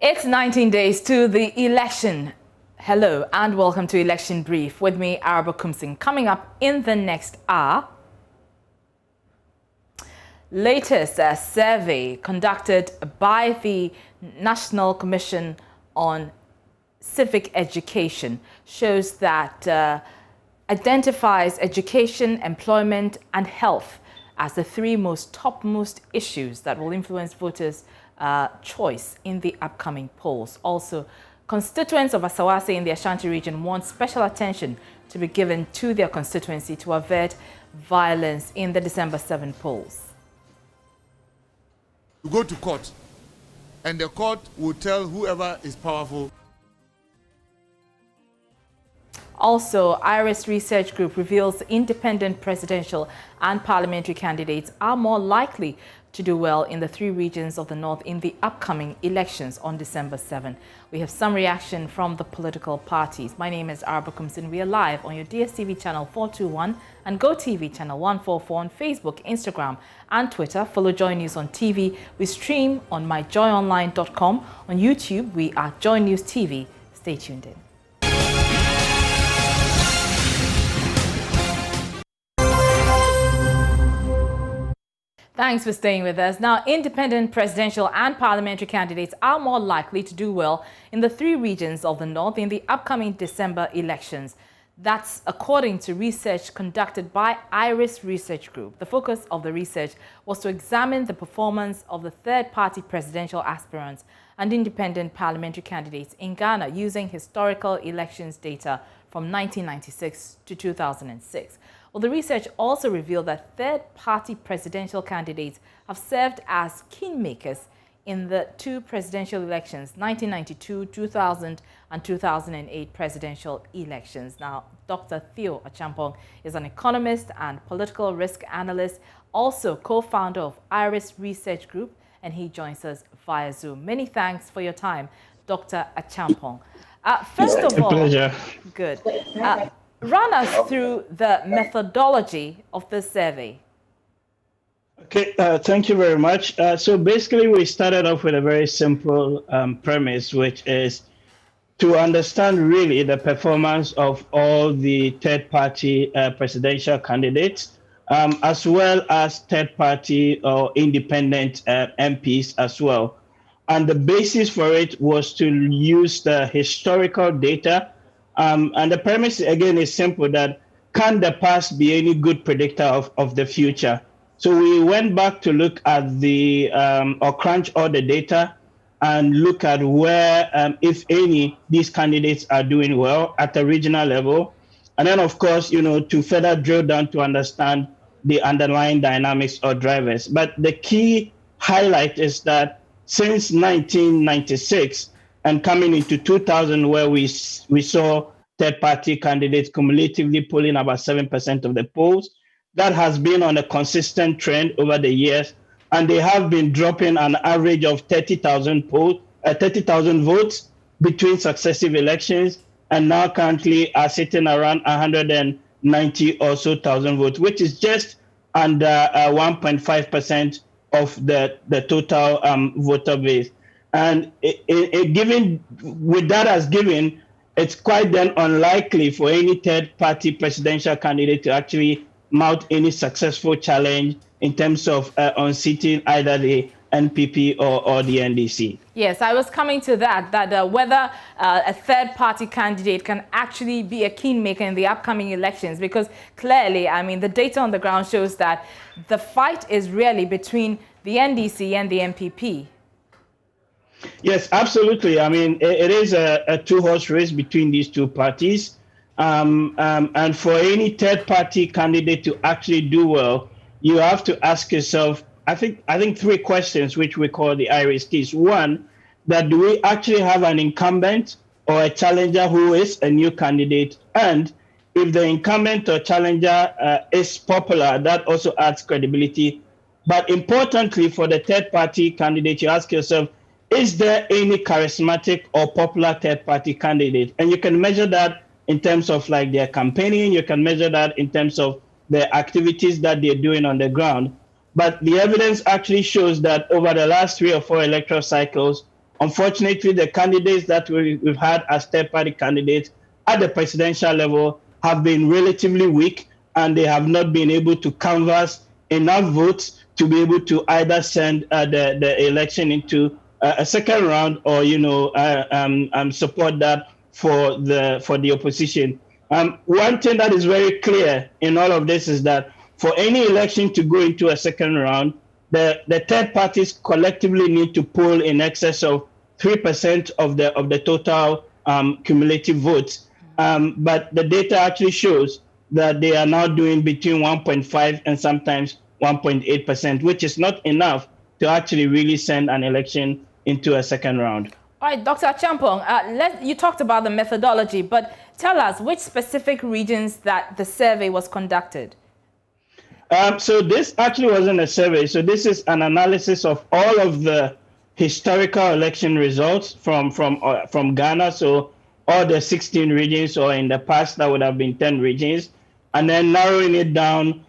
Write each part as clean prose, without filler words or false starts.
It's 19 days to the election. Hello and welcome to Election Brief with me, Araba Kumsing. Coming up in the next hour, latest survey conducted by the National Commission on Civic Education shows that identifies education, employment and health as the three topmost issues that will influence voters' choice in the upcoming polls. Also, constituents of Asawase in the Ashanti region want special attention to be given to their constituency to avert violence in the December 7 polls. You go to court, and the court will tell whoever is powerful. Also, Iris Research Group reveals independent presidential and parliamentary candidates are more likely to do well in the three regions of the North in the upcoming elections on December 7. We have some reaction from the political parties. My name is Araba Kumsin. We are live on your DSTV channel 421 and GoTV channel 144 on Facebook, Instagram and Twitter. Follow JoyNews on TV. We stream on myjoyonline.com. On YouTube, we are JoyNews TV. Stay tuned in. Thanks for staying with us. Now, independent presidential and parliamentary candidates are more likely to do well in the three regions of the North in the upcoming December elections. That's according to research conducted by Iris Research Group. The focus of the research was to examine the performance of the third-party presidential aspirants and independent parliamentary candidates in Ghana using historical elections data from 1996 to 2006. Well, the research also revealed that third-party presidential candidates have served as kingmakers in the two presidential elections, 1992, 2000 and 2008 presidential elections. Now, Dr. Theo Achampong is an economist and political risk analyst, also co-founder of Iris Research Group, and he joins us via Zoom. Many thanks for your time, Dr. Achampong. First of all, pleasure. Good. Run us through the methodology of this survey. Okay, thank you very much. So basically, we started off with a very simple premise, which is to understand really the performance of all the third-party presidential candidates, as well as third-party or independent MPs as well. And the basis for it was to use the historical data. And the premise, again, is simple, that can the past be any good predictor of the future? So we went back to look at or crunch all the data and look at where, if any, these candidates are doing well at the regional level. And then, of course, to further drill down to understand the underlying dynamics or drivers. But the key highlight is that since 1996, and coming into 2000, where we saw third-party candidates cumulatively polling about 7% of the polls, that has been on a consistent trend over the years, and they have been dropping an average of 30,000 votes between successive elections, and now currently are sitting around 190 or so thousand votes, which is just under 1.5% of the total voter base. And given with that as given, it's quite then unlikely for any third-party presidential candidate to actually mount any successful challenge in terms of unseating either the NPP or the NDC. Yes, I was coming to that whether a third-party candidate can actually be a kingmaker in the upcoming elections, because clearly, I mean, the data on the ground shows that the fight is really between the NDC and the NPP. Yes, absolutely. I mean, it is a two-horse race between these two parties. And for any third-party candidate to actually do well, you have to ask yourself, I think three questions, which we call the Iris keys. One, that do we actually have an incumbent or a challenger who is a new candidate? And if the incumbent or challenger is popular, that also adds credibility. But importantly, for the third-party candidate, you ask yourself, is there any charismatic or popular third-party candidate? And you can measure that in terms of like their campaigning. You can measure that in terms of the activities that they're doing on the ground. But the evidence actually shows that over the last 3 or 4 electoral cycles, Unfortunately, the candidates that we've had as third-party candidates at the presidential level have been relatively weak, and they have not been able to canvass enough votes to be able to either send the election into a second round, or support that for the opposition. One thing that is very clear in all of this is that for any election to go into a second round, the third parties collectively need to poll in excess of 3% of the total cumulative votes. But the data actually shows that they are now doing between 1.5 and sometimes 1.8%, which is not enough to actually really send an election into a second round. All right, Dr. Champong, you talked about the methodology, but tell us which specific regions that the survey was conducted. So this actually wasn't a survey. So this is an analysis of all of the historical election results from Ghana. So all the 16 regions, or in the past that would have been 10 regions, and then narrowing it down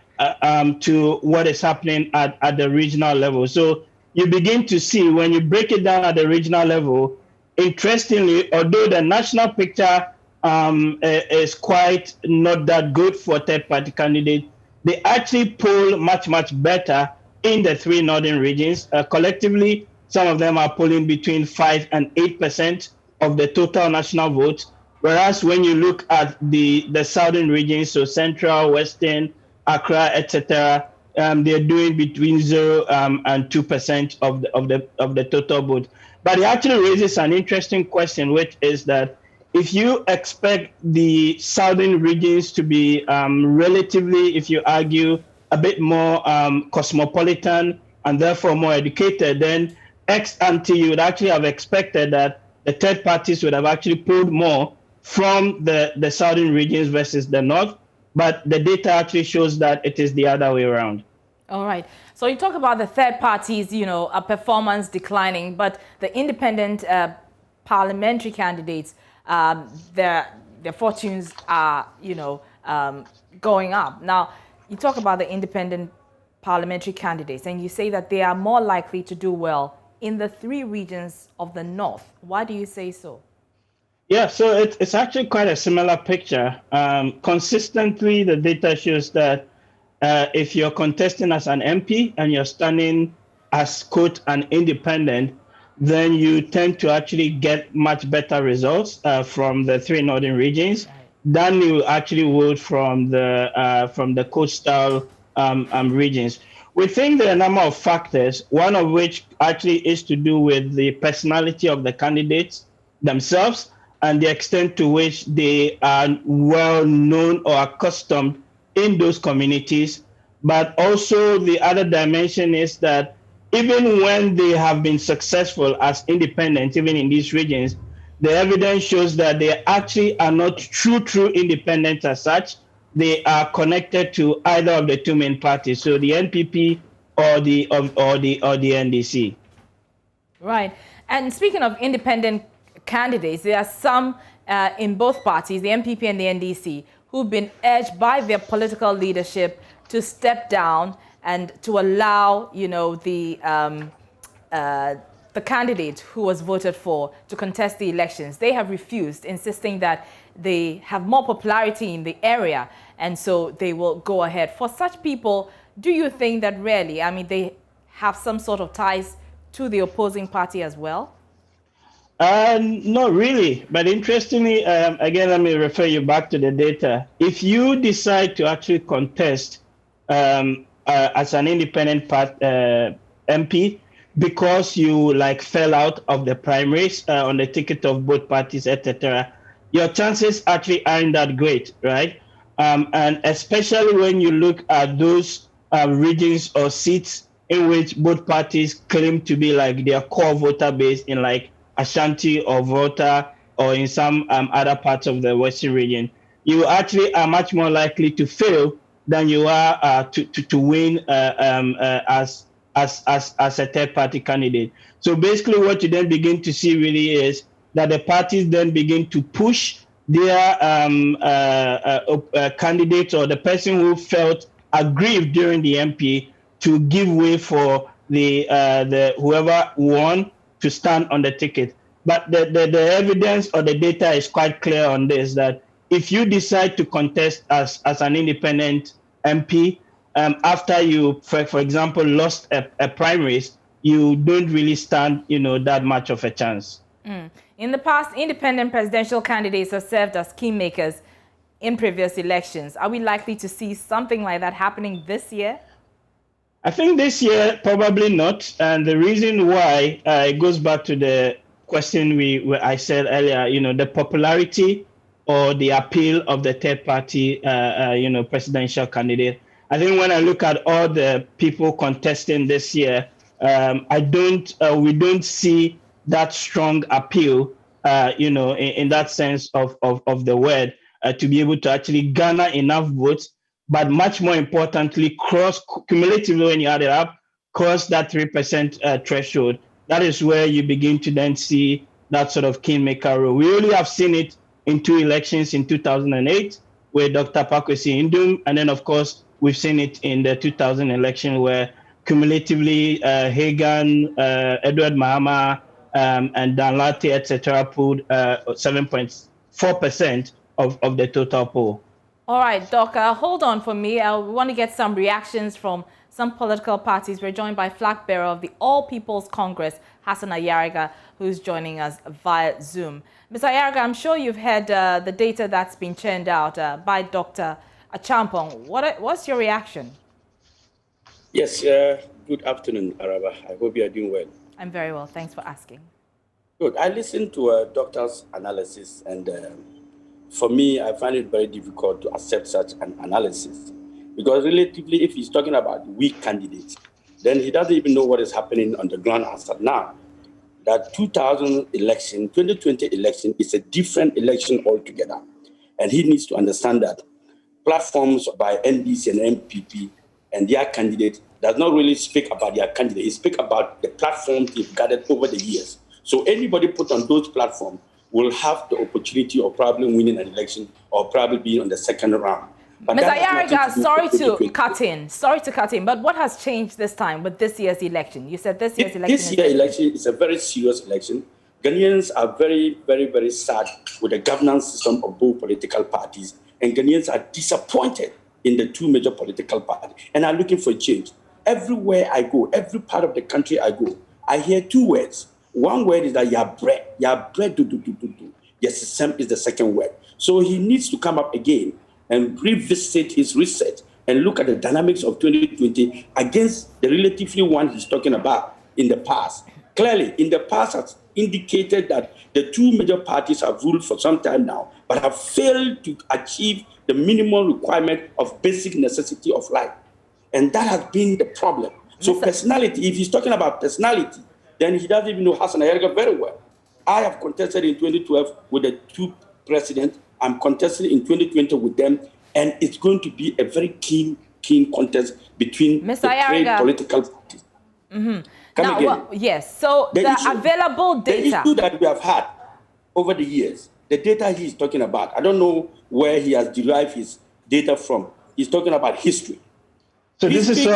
to what is happening at the regional level. So you begin to see, when you break it down at the regional level, interestingly, although the national picture is quite not that good for third-party candidates, they actually poll much, much better in the three northern regions. Collectively, some of them are polling between 5 and 8% of the total national vote. Whereas when you look at the southern regions, so central, western, Accra, etc., they're doing between 0 and 2% of the total vote. But it actually raises an interesting question, which is that if you expect the southern regions to be relatively, if you argue, a bit more cosmopolitan and therefore more educated, then ex ante you would actually have expected that the third parties would have actually pulled more from the southern regions versus the north. But the data actually shows that it is the other way around. All right. So you talk about the third parties, a performance declining, but the independent parliamentary candidates, their fortunes are, going up. Now, you talk about the independent parliamentary candidates, and you say that they are more likely to do well in the three regions of the north. Why do you say so? Yeah, so it's actually quite a similar picture. Consistently, the data shows that if you're contesting as an MP and you're standing as, quote, an independent, then you tend to actually get much better results from the three northern regions than you actually would from the coastal regions. We think there are a number of factors, one of which actually is to do with the personality of the candidates themselves and the extent to which they are well known or accustomed in those communities. But also the other dimension is that even when they have been successful as independents, even in these regions, the evidence shows that they actually are not true independents as such. They are connected to either of the two main parties, so the NPP or the NDC. Right. And speaking of independent candidates, there are some in both parties, the NPP and the NDC, who've been urged by their political leadership to step down and to allow, the candidate who was voted for to contest the elections. They have refused, insisting that they have more popularity in the area, and so they will go ahead. For such people, do you think that really, they have some sort of ties to the opposing party as well? Not really, but interestingly, again, let me refer you back to the data. If you decide to actually contest as an independent MP because you fell out of the primaries on the ticket of both parties, etc., your chances actually aren't that great, right? And especially when you look at those regions or seats in which both parties claim to be their core voter base in Ashanti or Volta or in some other parts of the Western region, you actually are much more likely to fail than you are to win as a third-party candidate. So basically what you then begin to see really is that the parties then begin to push their candidate or the person who felt aggrieved during the MP to give way for the whoever won to stand on the ticket. But the evidence or the data is quite clear on this, that if you decide to contest as an independent MP, after you, for example, lost a primaries, you don't really stand, that much of a chance. In the past, independent presidential candidates have served as kingmakers in previous elections. Are we likely to see something like that happening this year? I think this year, probably not. And the reason why, it goes back to the question I said earlier, the popularity or the appeal of the third party, presidential candidate. I think when I look at all the people contesting this year, we don't see that strong appeal, in that sense of the word, to be able to actually garner enough votes, but much more importantly, cumulatively when you add it up, cross that 3% threshold. That is where you begin to then see that sort of kingmaker role. We only have seen it in 2 elections in 2008 with Dr. Pakwesi Indum, and then of course we've seen it in the 2000 election where cumulatively Hagan, Edward Mahama, and Dan Latte, etc., pulled 7.4% of the total poll. All right, Doc, hold on for me. I want to get some reactions from some political parties. We're joined by flag bearer of the All People's Congress, Hassan Ayariga, who's joining us via Zoom. Mr. Ayariga, I'm sure you've heard the data that's been churned out by Dr. Achampong. What's your reaction? Yes, good afternoon, Araba. I hope you are doing well. I'm very well. Thanks for asking. Good. I listened to a doctor's analysis, and for me, I find it very difficult to accept such an analysis. Because relatively, if he's talking about weak candidates, then he doesn't even know what is happening on the ground as of now. That 2020 election is a different election altogether. And he needs to understand that platforms by NDC and MPP and their candidate does not really speak about their candidate. It speaks about the platforms they've gathered over the years. So anybody put on those platforms will have the opportunity of probably winning an election or probably being on the second round. Mr. Ayariga, sorry to cut in, but what has changed this time with this year's election? You said this year's election. This year's election is a very serious election. Ghanaians are very, very, very sad with the governance system of both political parties, and Ghanaians are disappointed in the 2 major political parties and are looking for change. Everywhere I go, every part of the country I go, I hear 2 words. One word is that you are bred. You are bred do. Yes, is the second word. So he needs to come up again and revisit his research and look at the dynamics of 2020 against the relatively one he's talking about in the past. Clearly, in the past has indicated that the 2 major parties have ruled for some time now, but have failed to achieve the minimum requirement of basic necessity of life. And that has been the problem. So personality, if he's talking about personality, then he doesn't even know Hassan Ayariga very well. I have contested in 2012 with the 2 presidents. I'm contesting in 2020 with them, and it's going to be a very keen contest between the 3 political parties. Yes, so the available data. The issue that we have had over the years, the data he's talking about, I don't know where he has derived his data from. He's talking about history. So this is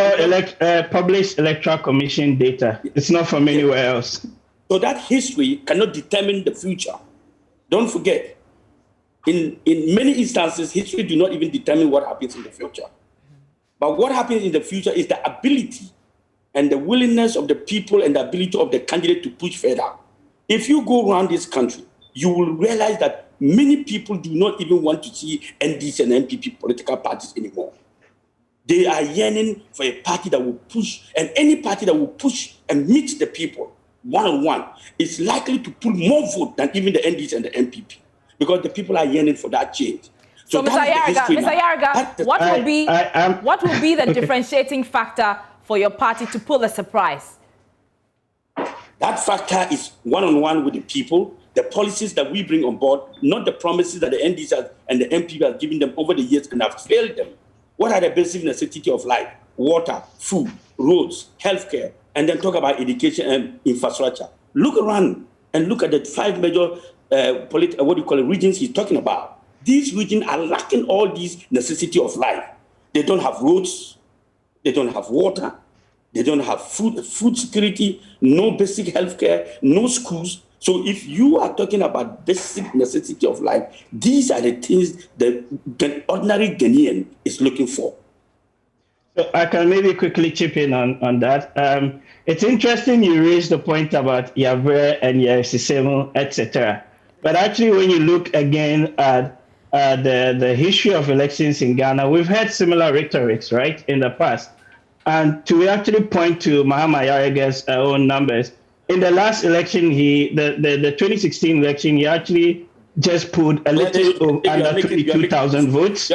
published Electoral Commission data. It's not from anywhere else. So that history cannot determine the future. Don't forget, in many instances, history do not even determine what happens in the future. But what happens in the future is the ability and the willingness of the people and the ability of the candidate to push further. If you go around this country, you will realize that many people do not even want to see NDC and MPP political parties anymore. They are yearning for a party that will push, and any party that will push and meet the people one-on-one is likely to pull more vote than even the NDC and the MPP, because the people are yearning for that change. So Mr. Ayariga, what will be the differentiating factor for your party to pull a surprise? That factor is one-on-one with the people, the policies that we bring on board, not the promises that the NDC and the MPP have given them over the years and have failed them. What are the basic necessities of life? Water, food, roads, healthcare, and then talk about education and infrastructure. Look around and look at the 5 major regions he's talking about. These regions are lacking all these necessities of life. They don't have roads, they don't have water, They don't have food security, no basic health care, no schools. So if you are talking about basic necessity of life, these are the things that the ordinary Ghanaian is looking for. So I can maybe quickly chip in on that. It's interesting you raised the point about Avert and Sisemo, etc. But actually, when you look again at the history of elections in Ghana, we've had similar rhetorics, right, in the past. And to actually point to Mahama Yaraga's own numbers, in the last election, the 2016 election, he actually just pulled a little under 22,000 votes,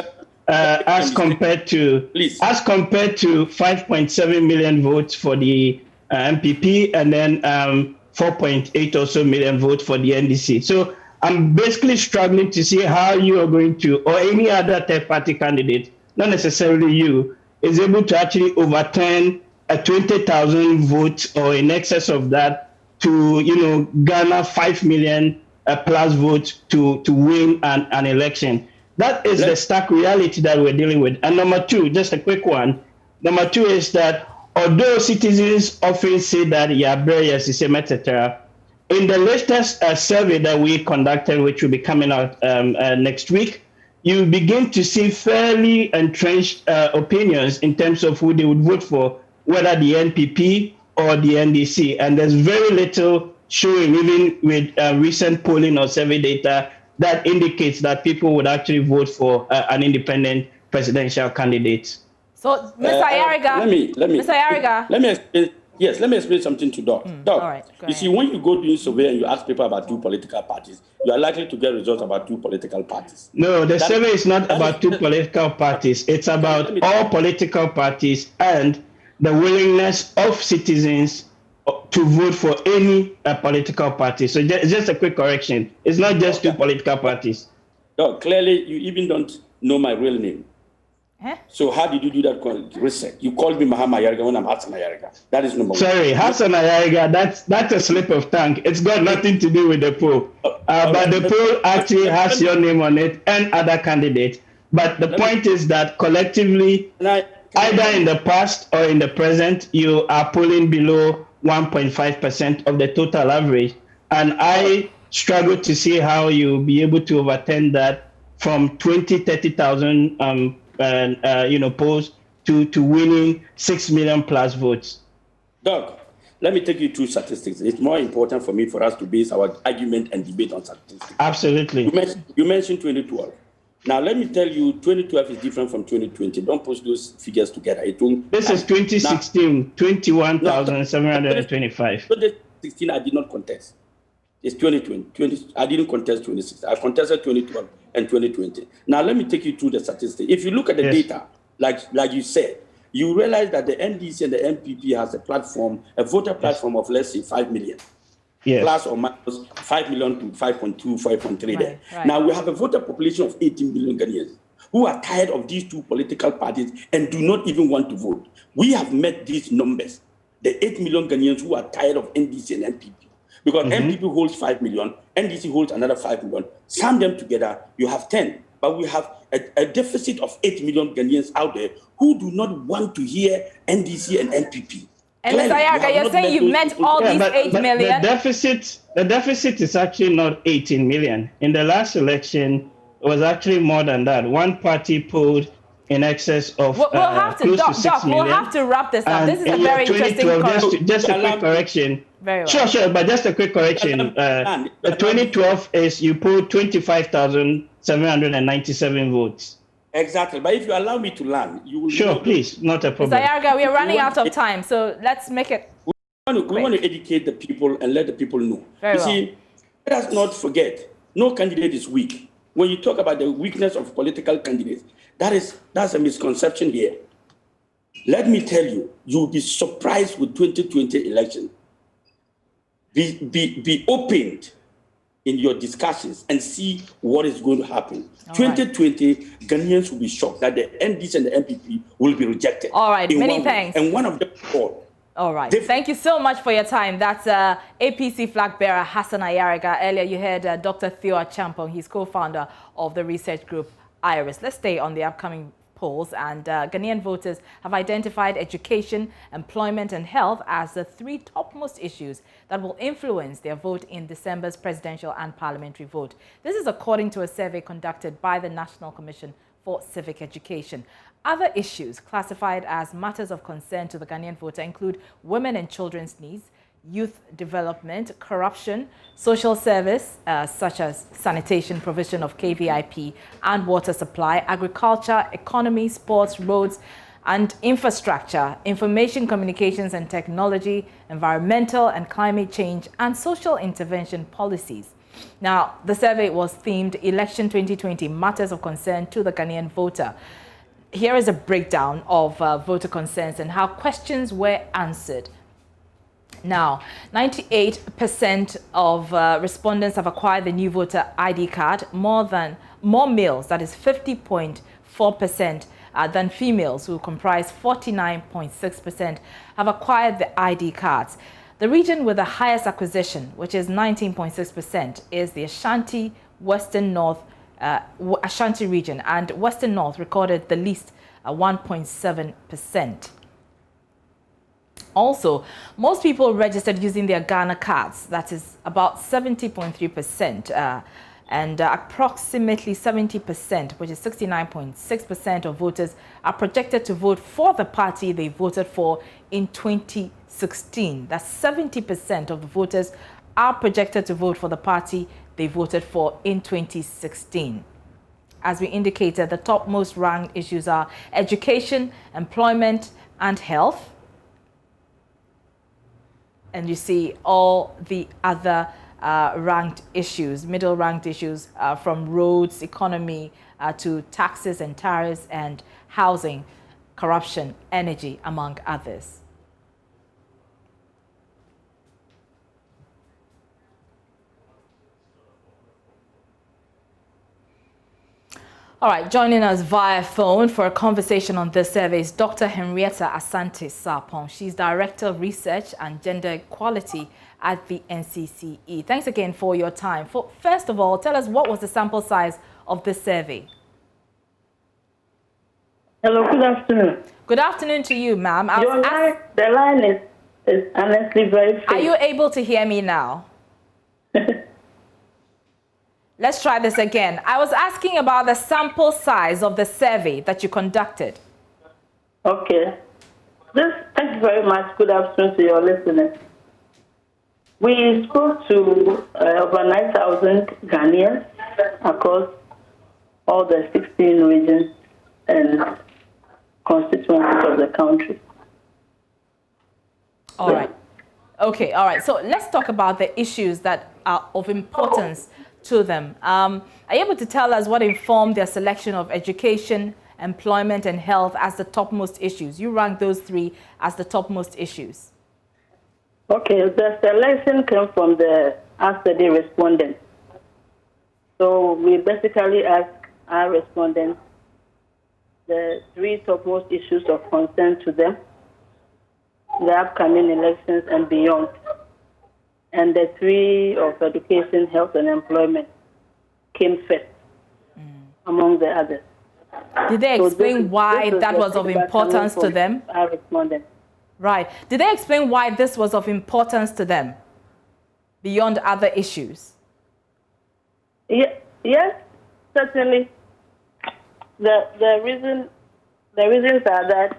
as compared to 5.7 million votes for the MPP, and then 4.8 or so million votes for the NDC. So I'm basically struggling to see how you are going to, or any other third-party candidate, not necessarily you, is able to actually overturn a 20,000 votes or in excess of that to, garner 5 million plus votes to win an election. That is the stark reality that we're dealing with. And number two, just a quick one. Number two is that although citizens often say that Sisemo, etc., in the latest survey that we conducted, which will be coming out next week, you begin to see fairly entrenched opinions in terms of who they would vote for, whether the NPP or the NDC. And there's very little showing, even with recent polling or survey data, that indicates that people would actually vote for an independent presidential candidate. So, Mr. Ayariga, let me explain something to Doc. Doc, all right, you see, when you go to a survey and you ask people about two political parties, you are likely to get results about two political parties. No, the survey is not about two political parties. It's about all political parties and the willingness of citizens to vote for any political party. So just a quick correction. It's not just two political parties. Doc, clearly, you even don't know my real name. Huh? So how did you do that research? You called me Mahama Ayariga when I'm Hassan Ayariga. That is number one. Sorry, Hassan Ayariga, that's a slip of tongue. It's got nothing to do with the poll. But the poll actually has your name on it and other candidates. But the point is that collectively, either in the past or in the present, you are polling below 1.5% of the total average. And I struggle to see how you'll be able to overturn that from 30,000 polls to winning 6 million plus votes. Doug, let me take you through statistics. It's more important for us to base our argument and debate on statistics. Absolutely. You mentioned 2012. Now, let me tell you, 2012 is different from 2020. Don't put those figures together. This is 2016, 21,725. 2016, I did not contest. It's 2020. I didn't contest 2016. I contested 2012 and 2020. Now, let me take you through the statistics. If you look at the data, like you said, you realize that the NDC and the MPP has a platform, a voter platform of, let's say, 5 million. Yes. Plus or minus 5 million to 5.2, 5.3 there. Right. Now, we have a voter population of 18 million Ghanaians who are tired of these two political parties and do not even want to vote. We have met these numbers, the 8 million Ghanaians who are tired of NDC and MPP. Because MPP holds 5 million, NDC holds another 5 million. Sum them together, you have 10. But we have a deficit of 8 million Ghanaians out there who do not want to hear NDC and MPP. And Mr. Ayariga, you're saying you've met all these 8 million? The deficit is actually not 18 million. In the last election, it was actually more than that. One party polled in excess of close to 6 million. We'll have to wrap this up. This is a very interesting point. Just a quick correction. Very well. Sure, but just a quick correction. The 2012 is you polled 25,797 votes. Exactly, but if you allow me to learn, you will. Sure, please, not a problem. Mr. Ayariga, we are running out of time, so let's make it. We want to educate the people and let the people know. You see, let us not forget, no candidate is weak. When you talk about the weakness of political candidates, that's a misconception here. Let me tell you, you'll be surprised with 2020 election. Be opened in your discussions and see what is going to happen. 2020, Ghanaians will be shocked that the NDC and the MPP will be rejected. All right, many thanks. And one of them all. All right, thank you so much for your time. That's APC flag bearer Hassan Ayariga. Earlier you heard Dr. Theo Achampong. He's co-founder of the research group IRIS. Let's stay on the upcoming polls, and Ghanaian voters have identified education, employment and health as the three topmost issues that will influence their vote in December's presidential and parliamentary vote. This is according to a survey conducted by the National Commission for Civic Education. Other issues classified as matters of concern to the Ghanaian voter include women and children's needs, youth development, corruption, social service such as sanitation, provision of KVIP and water supply, agriculture, economy, sports, roads and infrastructure, information communications and technology, environmental and climate change, and social intervention policies. Now, the survey was themed Election 2020 Matters of Concern to the Ghanaian Voter. Here is a breakdown of voter concerns and how questions were answered. Now, 98% of respondents have acquired the new voter ID card, more males, that is 50.4%, than females, who comprise 49.6%, have acquired the ID cards. The region with the highest acquisition, which is 19.6%, is the Ashanti Western North Ashanti region, and Western North recorded the least 1.7%. Also, most people registered using their Ghana cards, that is about 70.3%, and approximately 70%, which is 69.6% of voters, are projected to vote for the party they voted for in 2016. That's 70% of the voters are projected to vote for the party they voted for in 2016. As we indicated, the topmost ranked issues are education, employment, and health. And you see all the other ranked issues, middle ranked issues, from roads, economy, to taxes and tariffs and housing, corruption, energy, among others. All right, joining us via phone for a conversation on this survey is Dr. Henrietta Asante Sarpong. She's Director of Research and Gender Equality at the NCCE. Thanks again for your time. First of all, tell us, what was the sample size of this survey? Hello, good afternoon. Good afternoon to you, ma'am. The line is honestly very faint. Are you able to hear me now? Let's try this again. I was asking about the sample size of the survey that you conducted. Okay. Thank you very much. Good afternoon to your listeners. We spoke to over 9,000 Ghanaians across all the 16 regions and constituencies of the country. All right. Okay, all right. So let's talk about the issues that are of importance to them. Are you able to tell us what informed their selection of education, employment, and health as the topmost issues? You rank those three as the topmost issues. Okay, the selection came from the study respondents. So we basically asked our respondents the three topmost issues of concern to them, the upcoming elections and beyond. And the three of education, health, and employment came first among the others. Did they explain why that was of importance to them? Our respondents. Right. Did they explain why this was of importance to them beyond other issues? Yes, certainly. The reasons are that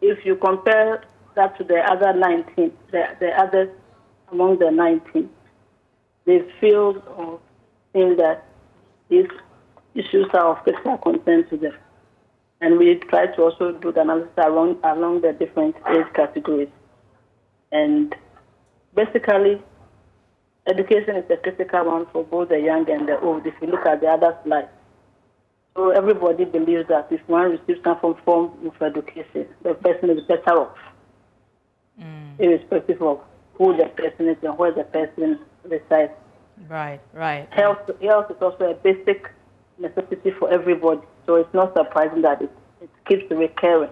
if you compare that to the other 19, the others among the 19, they feel or think that these issues are of special concern to them. And we try to also do the analysis along the different age categories. And basically, education is a critical one for both the young and the old, if you look at the other slide. So everybody believes that if one receives some form of education, the person is better off, irrespective of who the person is and where the person resides. Right, right. Health is also a basic necessity for everybody, so it's not surprising that it keeps recurring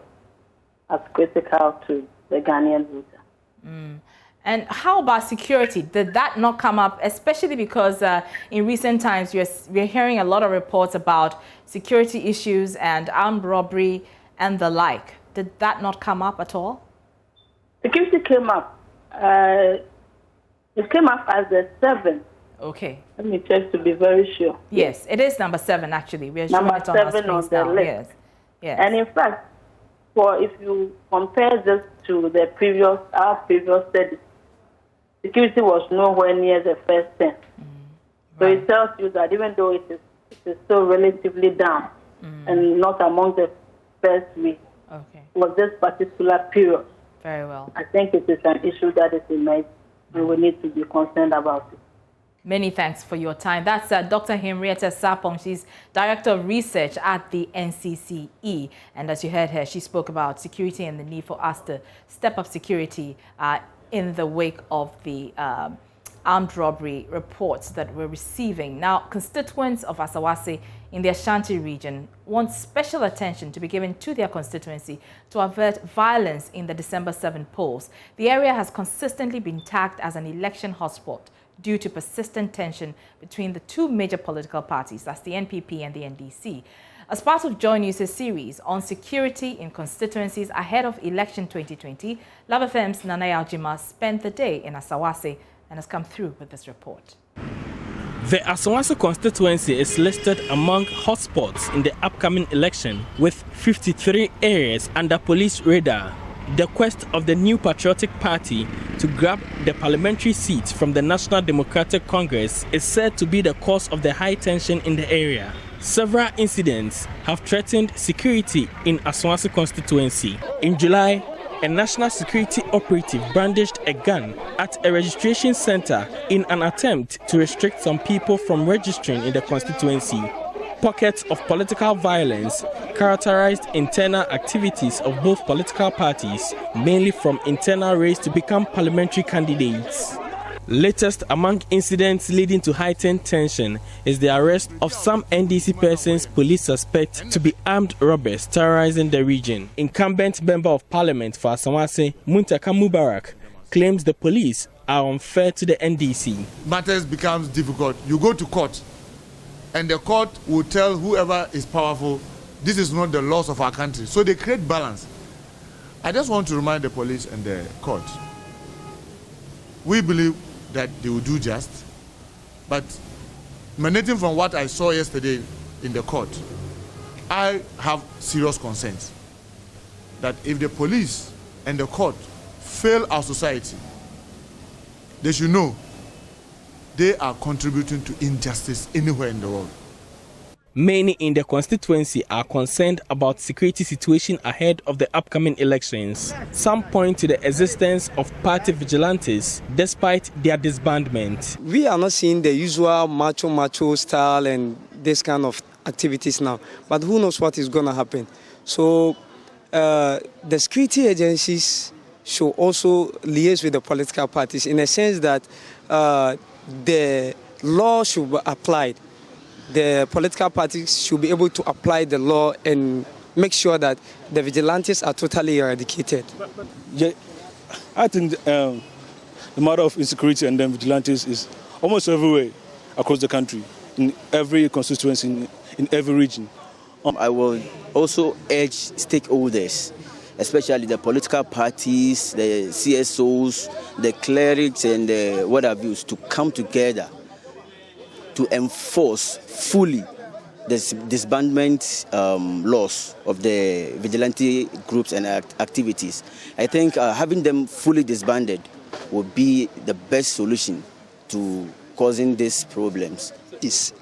as critical to the Ghanaian voter. And how about security? Did that not come up, especially because in recent times we're hearing a lot of reports about security issues and armed robbery and the like? Did that not come up at all? Security came up. It came up as the 7th. Okay. Let me check to be very sure. Yes, it is number 7 actually. We're showing Number it on our 7 on screens the now. list. Yes. Yes. And in fact, if you compare this to our previous study, security was nowhere near the first 10. So Right. it tells you that even though it is still relatively down and not among the first week, Okay. for this particular period, Very well. I think it is an issue that is emerged and we need to be concerned about it. Many thanks for your time. That's Dr. Henrietta Sapong. She's Director of Research at the NCCE. And as you heard her, she spoke about security and the need for us to step up security in the wake of the armed robbery reports that we're receiving. Now, constituents of Asawase in the Ashanti region want special attention to be given to their constituency to avert violence in the December 7 polls. The area has consistently been tagged as an election hotspot due to persistent tension between the two major political parties, that's the NPP and the NDC. As part of JoyNews' series on security in constituencies ahead of election 2020, Love FM's Nana Aljima spent the day in Asawase and has come through with this report. The Asawase constituency is listed among hotspots in the upcoming election, with 53 areas under police radar. The quest of the New Patriotic Party to grab the parliamentary seats from the National Democratic Congress is said to be the cause of the high tension in the area. Several incidents have threatened security in Asawase constituency. In July, a national security operative brandished a gun at a registration center in an attempt to restrict some people from registering in the constituency. Pockets of political violence characterized internal activities of both political parties, mainly from internal race to become parliamentary candidates. Latest among incidents leading to heightened tension is the arrest of some NDC persons police suspect to be armed robbers terrorizing the region. Incumbent Member of Parliament for Asawase, Muntaka Mubarak, claims the police are unfair to the NDC. Matters becomes difficult. You go to court, and the court will tell whoever is powerful, this is not the laws of our country. So they create balance. I just want to remind the police and the court, we believe that they will do just, but emanating from what I saw yesterday in the court, I have serious concerns that if the police and the court fail our society, they should know they are contributing to injustice anywhere in the world. Many in the constituency are concerned about security situation ahead of the upcoming elections. Some point to the existence of party vigilantes despite their disbandment. We are not seeing the usual macho style and this kind of activities now, but who knows what is going to happen. So the security agencies should also liaise with the political parties in a sense that the law should be applied. The political parties should be able to apply the law and make sure that the vigilantes are totally eradicated. Yeah, I think the matter of insecurity and then vigilantes is almost everywhere across the country, in every constituency, in every region. I will also urge stakeholders, especially the political parties, the CSOs, the clerics and the what have you, to come together to enforce fully the disbandment laws of the vigilante groups and activities. I think having them fully disbanded would be the best solution to causing these problems.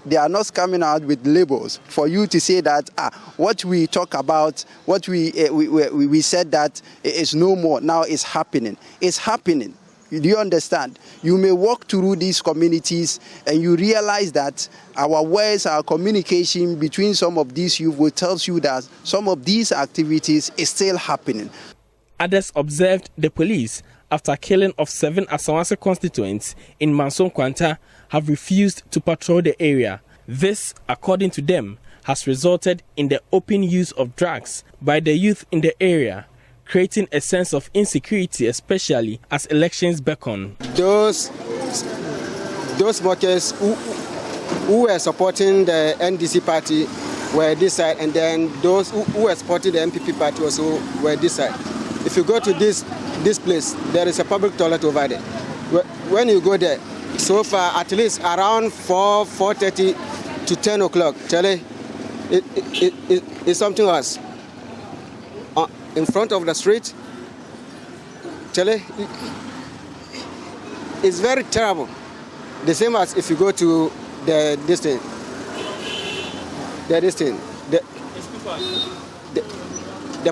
They are not coming out with labels for you to say that what we talk about, what we said that is no more, now is happening. It's happening. Do you understand? You may walk through these communities and you realize that our words, our communication between some of these youth will tell you that some of these activities is still happening. Others observed the police after killing of 7 Asawase constituents in Manson Kwanta have refused to patrol the area. This, according to them, has resulted in the open use of drugs by the youth in the area, creating a sense of insecurity, especially as elections beckon. Those voters who were supporting the NDC party were this side, and then those who were supporting the MPP party also were this side. If you go to this place, there is a public toilet over there. When you go there, so far at least around 4:30 to 10 o'clock, Charlie, it's something else. In front of the street, Charlie, it's very terrible. The same as if you go to the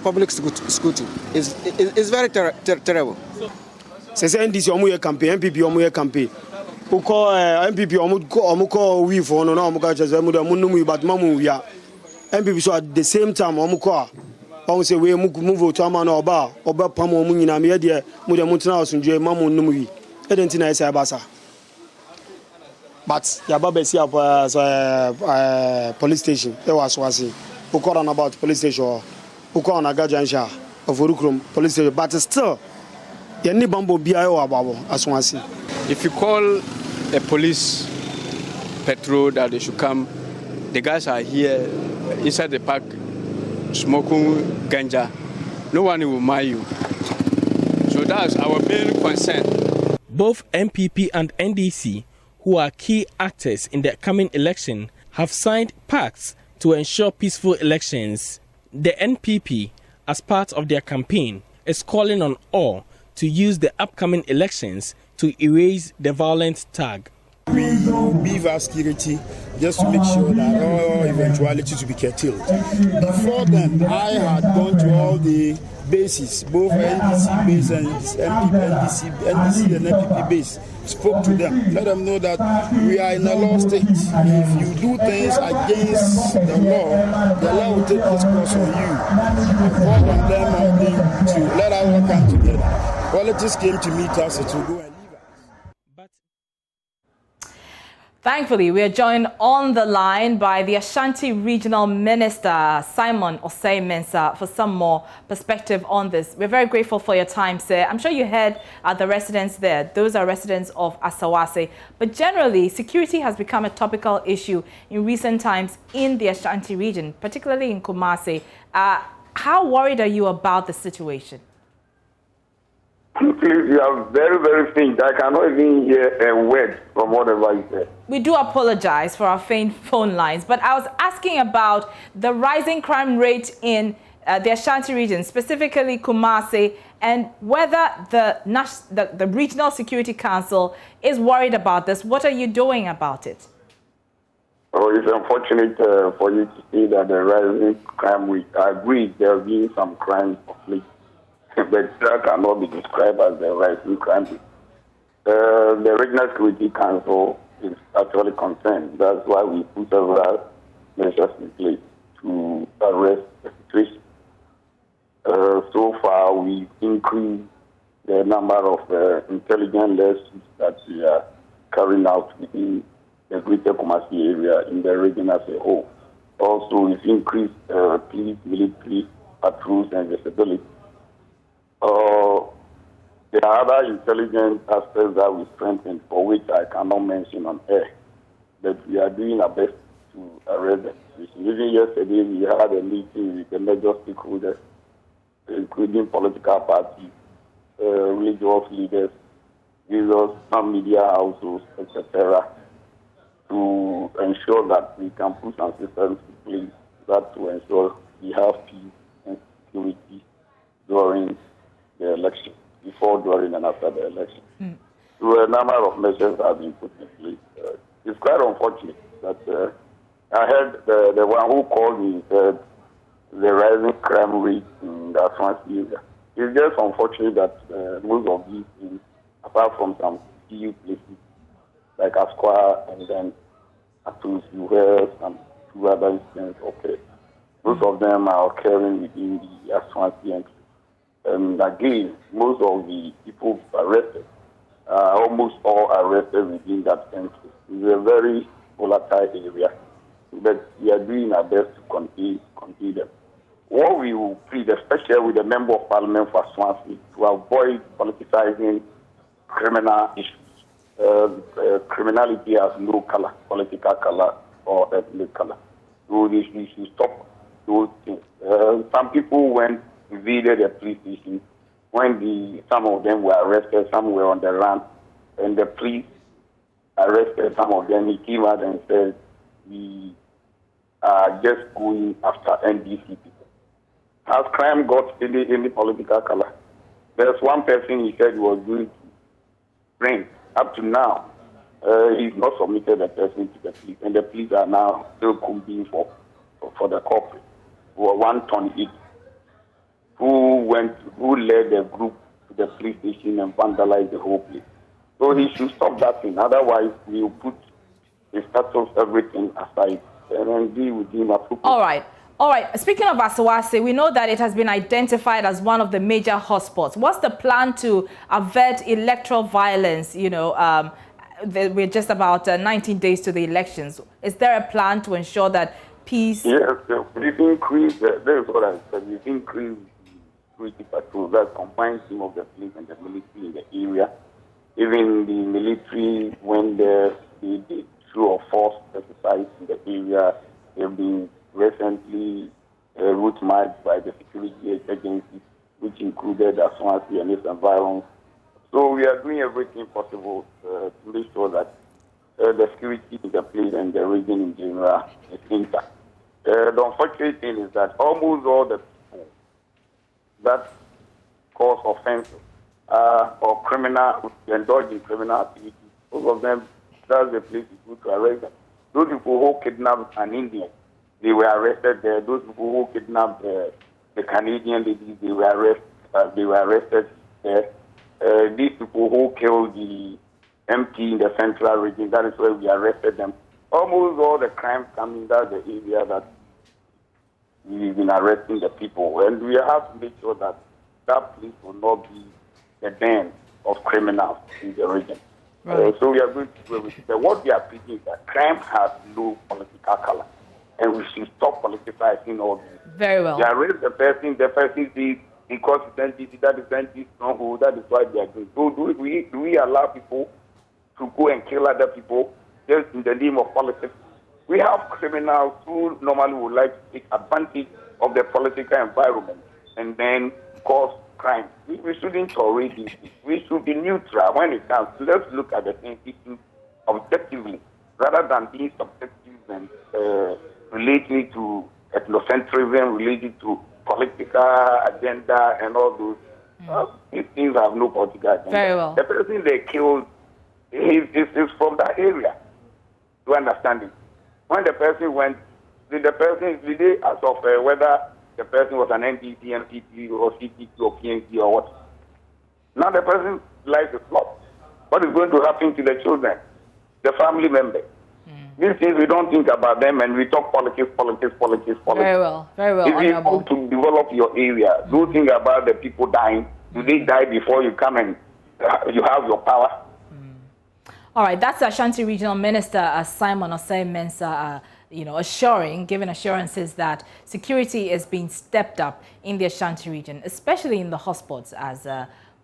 public school too. It's very terrible. Since NDC omu campaign, MPP omu campaign. Uko MPP omu we for no omu ka cheze mu num but mamu ya. MPP so at the same time omu say we mu vote ama na oba pam omu nyina me de mu de mutena osunje mamu num wi. Edenti na isa basa. But ya baba see police station. There was uko on about police station. Uko on agajansha of Urukrum police station, but still if you call a police patrol that they should come, the guys are here inside the park smoking ganja, no one will mind you. So that's our main concern. Both MPP and NDC, who are key actors in the coming election, have signed pacts to ensure peaceful elections. The NPP, as part of their campaign, is calling on all to use the upcoming elections to erase the violent tag. We beef our security just to make sure that all eventualities will be curtailed. Before then, I had gone to all the bases, both NDC base and NDC and MPP base, spoke to them, let them know that we are in a law state. If you do things against the law will take its course on you. I called on them to let us all come together. Politics came to meet us to go and leave us. Thankfully, we are joined on the line by the Ashanti Regional Minister, Simon Osei Mensah, for some more perspective on this. We're very grateful for your time, sir. I'm sure you heard the residents there. Those are residents of Asawase. But generally, security has become a topical issue in recent times in the Ashanti region, particularly in Kumasi. How worried are you about the situation? Please, you are very, very faint. I cannot even hear a word from whatever you said. We do apologize for our faint phone lines, but I was asking about the rising crime rate in the Ashanti region, specifically Kumasi, and whether the Regional Security Council is worried about this. What are you doing about it? Oh, it's unfortunate for you to see that the rising crime rate. I agree there have been some crimes of late, but that cannot be described as the rising crime rate. The Regional Security Council is actually concerned. That's why we put several measures in place to arrest the situation. So far, we've increased the number of intelligent lessons that we are carrying out within the greater Kumasi area in the region as a whole. Also, we've increased police, military patrols and visibility. There are other intelligence aspects that we strengthened, for which I cannot mention on air, but we are doing our best to arrest them. Even yesterday, we had a meeting with the major stakeholders, including political parties, religious leaders, users, some media houses, etc., to ensure that we can put some systems in place that to ensure we have peace and security during the election, before, during, and after the election. So a number of measures have been put in place. It's quite unfortunate that I heard the one who called me said the rising crime rate in the Ashanti area. It's just unfortunate that most of these things, apart from some few places like Asqua and then Atus, you heard some two other incidents. Okay, most of them are occurring within the Ashanti entry. And again, most of the people arrested, almost all arrested within that entry. It's a very volatile area, but we are doing our best to contain them. what we will plead, especially with the Member of Parliament for Swansea, to avoid politicizing criminal issues. Criminality has no color, political color or ethnic color. So we should stop those things. Some people went invaded the police station when some of them were arrested, some were on the run, and the police arrested some of them. He came out and said, we are just going after NDC people. Has crime got any political color? There's one person he said he was going to bring. Up to now, he's not submitted the person to the police, and the police are now still combing for the corporate, who are 1 ton each, who led the group to the police station and vandalized the whole place. So he should stop that thing. Otherwise, we will put the status, everything aside, and then deal with him appropriately. All right. Speaking of Asawase, we know that it has been identified as one of the major hotspots. What's the plan to avert electoral violence? You know, we're just about 19 days to the elections. Is there a plan to ensure that peace? Yes, we've increased. That is what I said. We've increased security patrols. That combined team of the police and the military in the area. Even the military, when they did true or false exercise in the area, they've been recently route marched by the security agencies, which included Ashanti and its environs. So we are doing everything possible to make sure that the security in the place and the region in general is intact. The unfortunate thing is that almost all the people that cause offenses or criminal, indulge in criminal activities, most of them, that's the place you go to arrest them. Those people who kidnapped an Indian, they were arrested there. Those people who kidnapped the Canadian ladies, they were arrested there. These people who killed the MP in the central region, that is where we arrested them. Almost all the crimes coming that's the area that we've been arresting the people. And we have to make sure that that place will not be the den of criminals in the region. Right. So we are going to do everything. What we are preaching is that crime has no political color. And we should stop politicizing all this. Very well. They arrest the person says, because that is stronghold, that is why they are doing. So do we allow people to go and kill other people just in the name of politics? We have criminals who normally would like to take advantage of the political environment and then cause crime. We shouldn't tolerate this. We should be neutral when it comes. Let's look at the same issue objectively rather than being subjective and relating to ethnocentrism, related to political agenda and all those. These things have no political agenda. Very well. The person they killed is from that area. To understand it. When the person went, did they ask of whether the person was an NDC, NPP, or CTP, or PNC, or what? Now the person's life is lost. What is going to happen to the children, the family members? These things, we don't think about them, and we talk politics. Very well. If you want to develop your area, do think about the people dying. Do they die before you come and you have your power? All right, that's Ashanti Regional Minister Simon Osei Mensah, giving assurances that security is being stepped up in the Ashanti region, especially in the hotspots as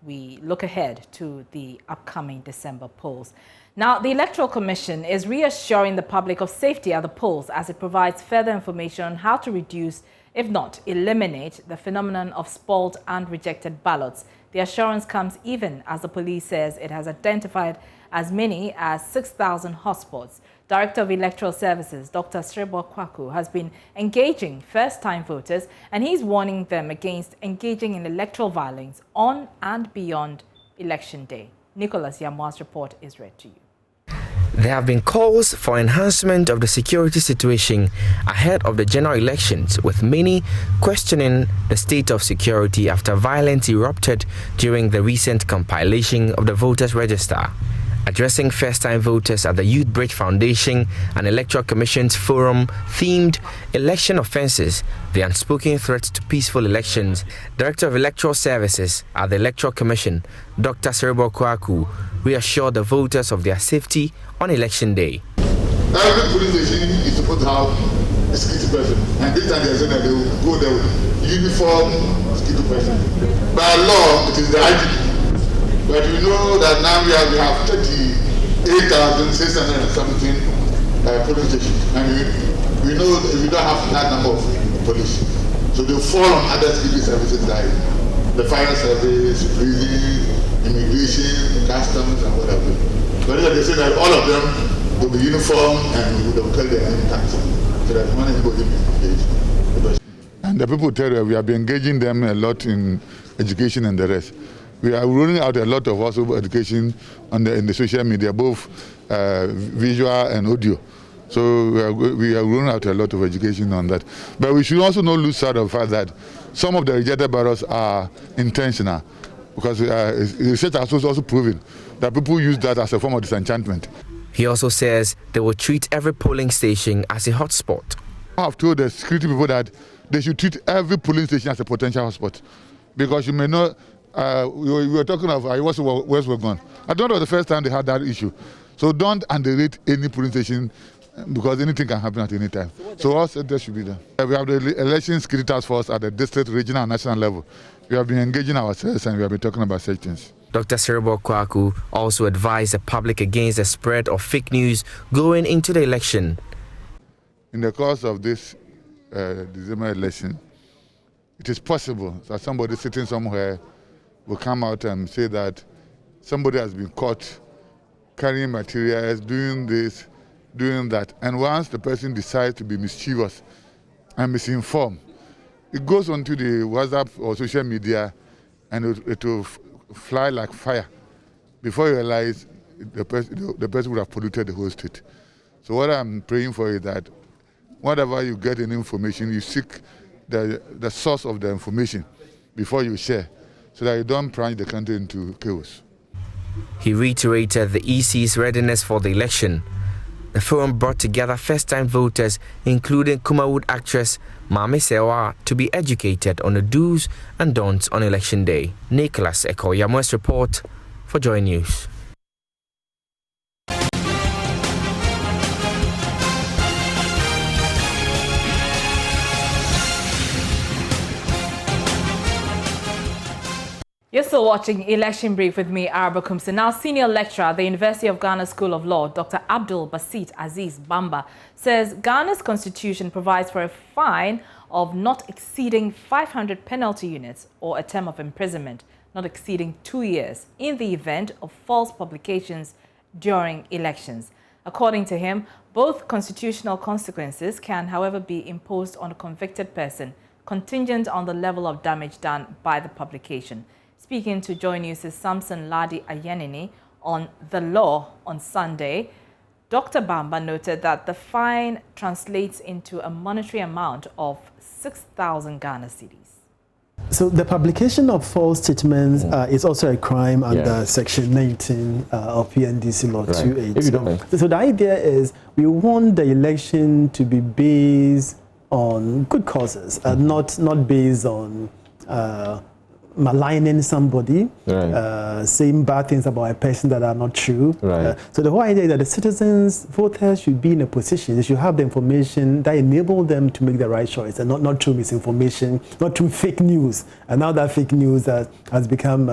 we look ahead to the upcoming December polls. Now, the Electoral Commission is reassuring the public of safety at the polls as it provides further information on how to reduce, if not eliminate, the phenomenon of spoiled and rejected ballots. The assurance comes even as the police says it has identified as many as 6,000 hotspots. Director of Electoral Services, Dr. Srebo Kwaku, has been engaging first-time voters, and he's warning them against engaging in electoral violence on and beyond Election Day. Nicholas Yamua's report is read to you. There have been calls for enhancement of the security situation ahead of the general elections, with many questioning the state of security after violence erupted during the recent compilation of the voters' register. Addressing first-time voters at the Youth Bridge Foundation and Electoral Commission's forum themed Election Offences, the Unspoken Threat to Peaceful Elections, Director of Electoral Services at the Electoral Commission, Dr. Srebo Kwaku, reassured the voters of their safety on Election Day. Every police station is supposed to have a security person. And this time they said that they will go there with uniform security person. By law, it is the IGP. But you know that now we have 38,617 police stations. And we know that we don't have that number of police. So they fall on other security services like the fire service, prison, immigration, customs, and whatever. But they say that all of them will be uniform and will pay their own tax. So that money will be engaged. And the people tell you we have been engaging them a lot in education and the rest. We are rolling out a lot of also education in the social media, both visual and audio. So we are rolling out a lot of education on that. But we should also not lose sight of the fact that some of the rejected ballots are intentional, because research has also proven that people use that as a form of disenchantment. He also says they will treat every polling station as a hotspot. I have told the security people that they should treat every polling station as a potential hotspot, because you may not. We were talking of where's we're gone. I don't know the first time they had that issue. So don't underrate any polling station, because anything can happen at any time. So all centers should be there. We have the election security task force at the district, regional, and national level. We have been engaging ourselves and we have been talking about such things. Dr. Serebo Kwaku also advised the public against the spread of fake news going into the election. In the course of this December election, it is possible that somebody sitting somewhere will come out and say that somebody has been caught carrying materials, doing this, doing that. And once the person decides to be mischievous and misinformed, it goes onto the WhatsApp or social media and it will fly like fire. Before you realize, the person would have polluted the whole state. So what I'm praying for is that whatever you get in information, you seek the source of the information before you share, so that you don't plunge the country into chaos. He reiterated the EC's readiness for the election. The forum brought together first-time voters, including Kumawood actress Mame Sewa, to be educated on the do's and don'ts on election day. Nicholas Ekoyamo's report for JoyNews. You're still watching Election Brief with me, Araba Kumsa. Now, senior lecturer at the University of Ghana School of Law, Dr. Abdul Basit Aziz Bamba, says Ghana's constitution provides for a fine of not exceeding 500 penalty units or a term of imprisonment not exceeding 2 years in the event of false publications during elections. According to him, both constitutional consequences can, however, be imposed on a convicted person, contingent on the level of damage done by the publication. Speaking to JoyNews' Samson Ladi Ayenini on the law on Sunday, Dr. Bamba noted that the fine translates into a monetary amount of 6,000 Ghana cedis. So the publication of false statements is also a crime under Section 19 of PNDC Law 28. So the idea is we want the election to be based on good causes, not based on maligning somebody, saying bad things about a person that are not true. So the whole idea is that the citizens, voters, should be in a position, they should have the information that enable them to make the right choice, and not through misinformation, not through fake news. And now that fake news has become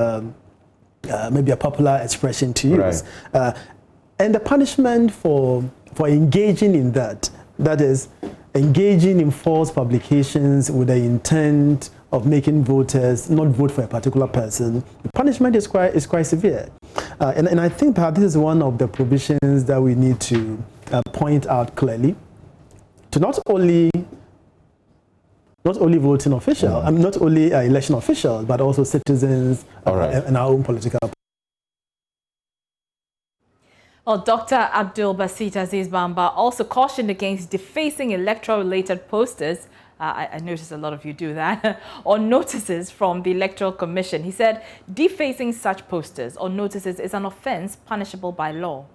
maybe a popular expression to use. And the punishment for engaging in that is engaging in false publications with the intent of making voters not vote for a particular person, the punishment is quite severe. And I think perhaps this is one of the provisions that we need to point out clearly to not only voting officials, not only election officials, but also citizens and our own political parties. Well, Dr. Abdul Basit Aziz Bamba also cautioned against defacing electoral-related posters. I noticed a lot of you do that, or notices from the Electoral Commission. He said defacing such posters or notices is an offence punishable by law.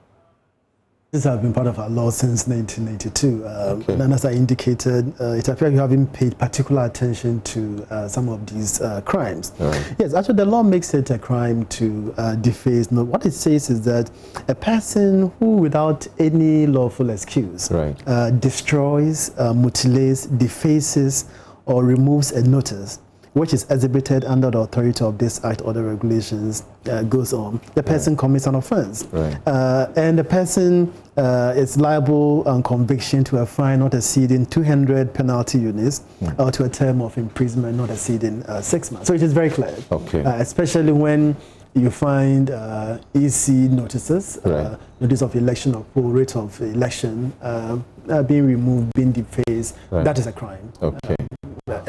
This has been part of our law since 1982. And as I indicated, it appears you haven't paid particular attention to some of these crimes. Yes, actually the law makes it a crime to deface. No, what it says is that a person who, without any lawful excuse, destroys, mutilates, defaces, or removes a notice which is exhibited under the authority of this act or the regulations goes on, the person commits an offense. And the person is liable on conviction to a fine not exceeding 200 penalty units or to a term of imprisonment not exceeding 6 months. So it is very clear, especially when you find EC notices, notice of election or poll rate of election being removed, being defaced. That is a crime.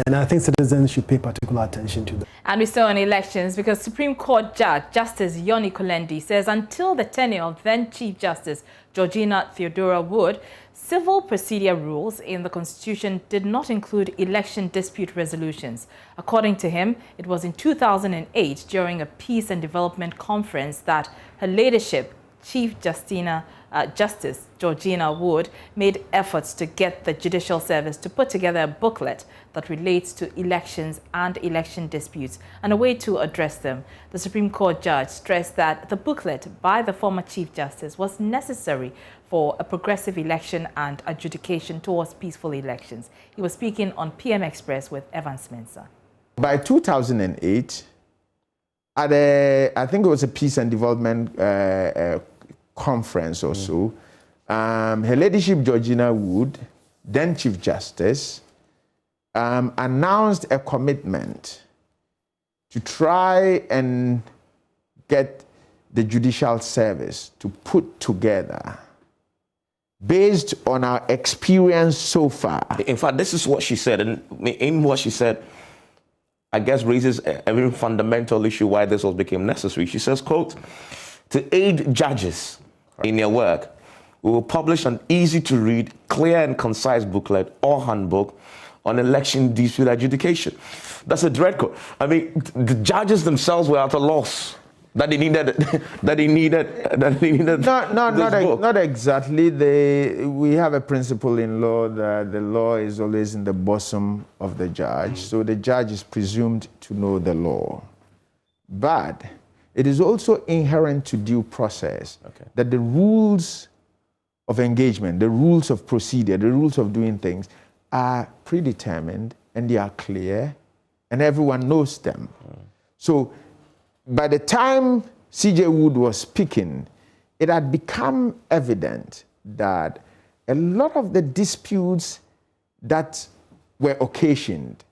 And I think citizens should pay particular attention to that. And we saw on elections because Supreme Court Judge Justice Yoni Kolendi says until the tenure of then Chief Justice Georgina Theodora Wood, civil procedure rules in the Constitution did not include election dispute resolutions. According to him, it was in 2008 during a Peace and Development Conference that her ladyship, Chief Justice Georgina Wood, made efforts to get the Judicial Service to put together a booklet that relates to elections and election disputes and a way to address them. The Supreme Court judge stressed that the booklet by the former Chief Justice was necessary for a progressive election and adjudication towards peaceful elections. He was speaking on PM Express with Evans Mensah. By 2008, I think it was a Peace and Development conference or so, Her Ladyship Georgina Wood, then Chief Justice, announced a commitment to try and get the Judicial Service to put together, based on our experience so far. In fact, this is what she said, and in what she said, I guess raises a very fundamental issue why this became necessary. She says, quote, to aid judges in their work, we will publish an easy-to-read, clear and concise booklet or handbook on election dispute adjudication. That's a dread code. I mean, the judges themselves were at a loss that they needed. Not exactly. We have a principle in law that the law is always in the bosom of the judge, so the judge is presumed to know the law. But it is also inherent to due process that the rules of engagement, the rules of procedure, the rules of doing things are predetermined and they are clear and everyone knows them. So by the time C.J. Wood was speaking, it had become evident that a lot of the disputes that were occasioned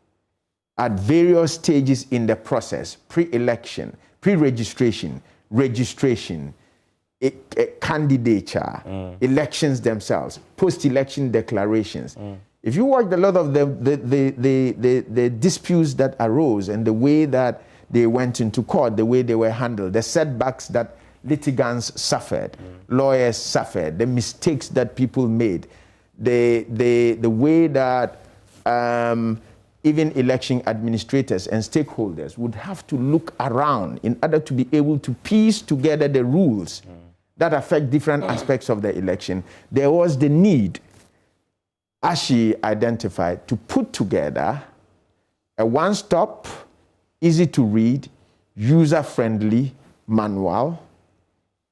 at various stages in the process, pre-election, pre-registration, registration, candidature, elections themselves, post-election declarations. If you watch a lot of the disputes that arose and the way that they went into court, the way they were handled, the setbacks that litigants suffered, lawyers suffered, the mistakes that people made, the way that even election administrators and stakeholders would have to look around in order to be able to piece together the rules that affect different aspects of the election. There was the need, as she identified, to put together a one-stop, easy-to-read, user-friendly manual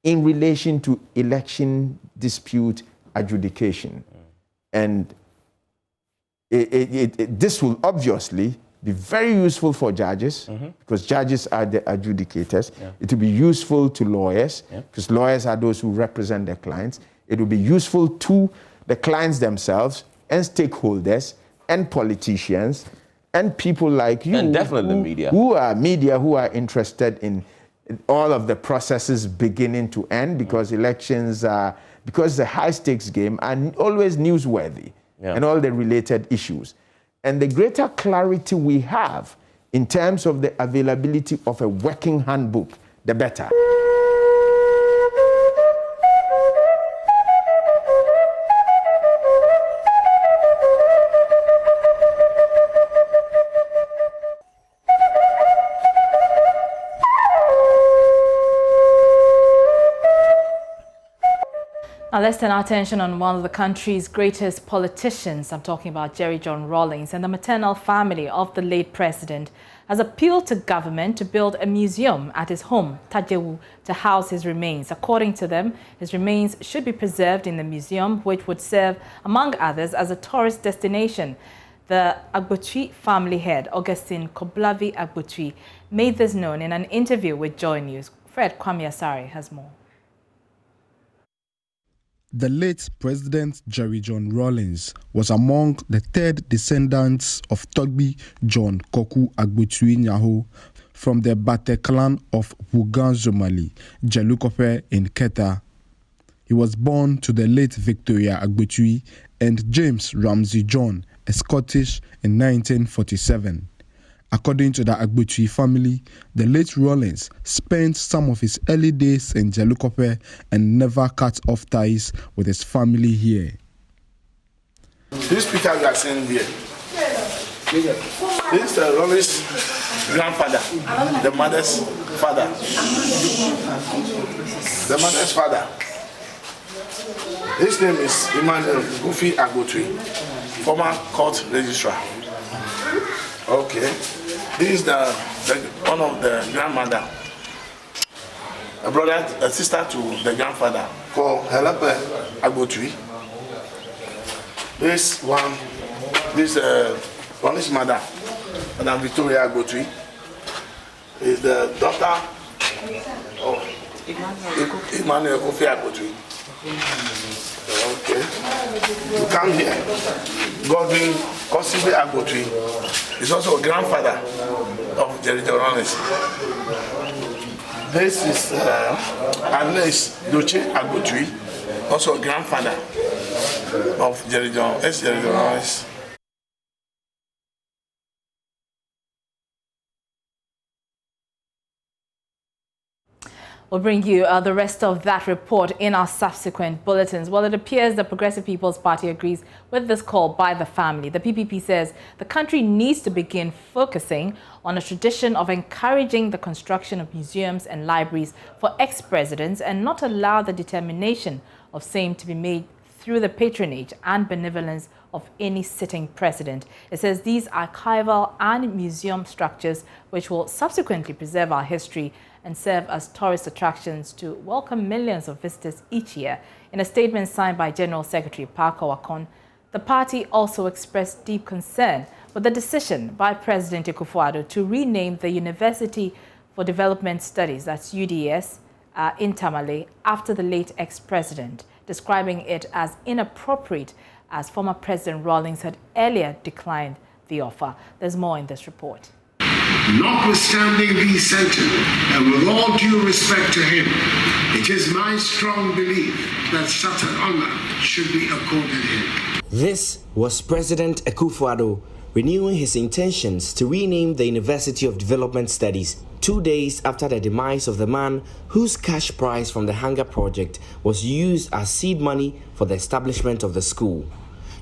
in relation to election dispute adjudication. And this will obviously be very useful for judges, because judges are the adjudicators. It will be useful to lawyers, because lawyers are those who represent their clients. It will be useful to the clients themselves and stakeholders and politicians and people like you. And definitely the media. Who are interested in all of the processes beginning to end, because elections are, because the high stakes game are always newsworthy and all the related issues. And the greater clarity we have in terms of the availability of a working handbook, the better. Now let's turn our attention on one of the country's greatest politicians. I'm talking about Jerry John Rawlings, and the maternal family of the late president has appealed to government to build a museum at his home, Tajewu, to house his remains. According to them, his remains should be preserved in the museum, which would serve, among others, as a tourist destination. The Agbotui family head, Augustine Koblavi Agbotui, made this known in an interview with JoyNews. Fred Kwame Asari has more. The late President Jerry John Rawlings was among the third descendants of Togbi John Koku Agbotui Nyaho from the Bate clan of Wugan-Zomali, Jelukope in Keta. He was born to the late Victoria Agbotui and James Ramsey John, a Scottish, in 1947. According to the Agbotui family, the late Rawlings spent some of his early days in Jelukope and never cut off ties with his family here. This picture you are seeing here, this is the Rawlings' grandfather, the mother's father. The mother's father. His name is Emmanuel Gufi Agbotui, former court registrar. Okay. This is one of the grandmother, a brother, a sister to the grandfather called Helepe Agbotui. This Rawlings' mother, Madam Victoria Agbotui, is the daughter of Emmanuel Gufi Agbotui. Okay. You come here. Godwin Kosibe Agbotui is also a grandfather of Jerry John Rawlings. This is Agnes Doche Agbotui, also a grandfather of Jerry John Rawlings. We'll bring you the rest of that report in our subsequent bulletins. Well, it appears the Progressive People's Party agrees with this call by the family. The PPP says the country needs to begin focusing on a tradition of encouraging the construction of museums and libraries for ex-presidents and not allow the determination of same to be made through the patronage and benevolence of any sitting president. It says these archival and museum structures, which will subsequently preserve our history and serve as tourist attractions to welcome millions of visitors each year. In a statement signed by General Secretary Parker Wakon, the party also expressed deep concern with the decision by President Akufo-Addo to rename the University for Development Studies, that's UDS, in Tamale after the late ex-president, describing it as inappropriate as former President Rawlings had earlier declined the offer. There's more in this report. Notwithstanding these sentiments, and with all due respect to him, it is my strong belief that such an honor should be accorded him. This was President Akufo-Addo renewing his intentions to rename the University of Development Studies 2 days after the demise of the man whose cash prize from the Hunger Project was used as seed money for the establishment of the school.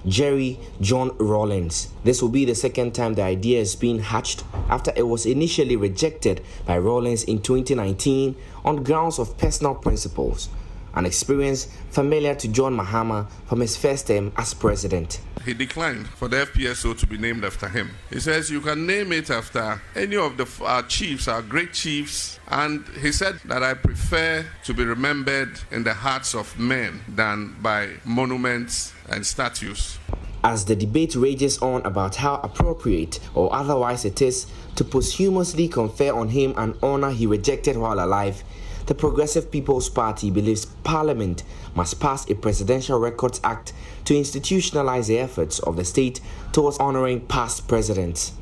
Jerry John Rawlings. This will be the second time the idea is being hatched after it was initially rejected by Rawlings in 2019 on grounds of personal principles, an experience familiar to John Mahama from his first term as president. He declined for the FPSO to be named after him. He says you can name it after any of our chiefs, our great chiefs, and he said that I prefer to be remembered in the hearts of men than by monuments and statues. As the debate rages on about how appropriate or otherwise it is to posthumously confer on him an honor he rejected while alive, the Progressive People's Party believes Parliament must pass a Presidential Records Act to institutionalize the efforts of the state towards honoring past presidents.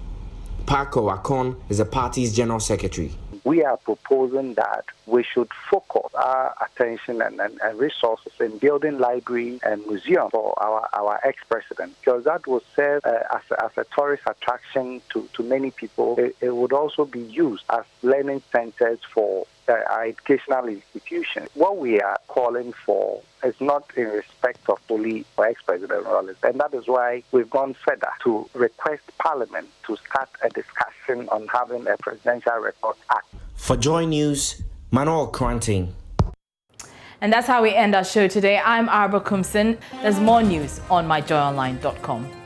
Parker Wakon is the party's General Secretary. We are proposing that we should focus our attention and resources in building libraries and museums for our ex-president, because that will serve as a tourist attraction to many people. It would also be used as learning centers for our educational institutions. What we are calling for is not in respect of only for ex-President Rawlings, and that is why we've gone further to request Parliament to start a discussion on having a Presidential Records Act. For JoyNews, Manuel Cranting. And that's how we end our show today. I'm Arba Kumson. There's more news on myjoyonline.com.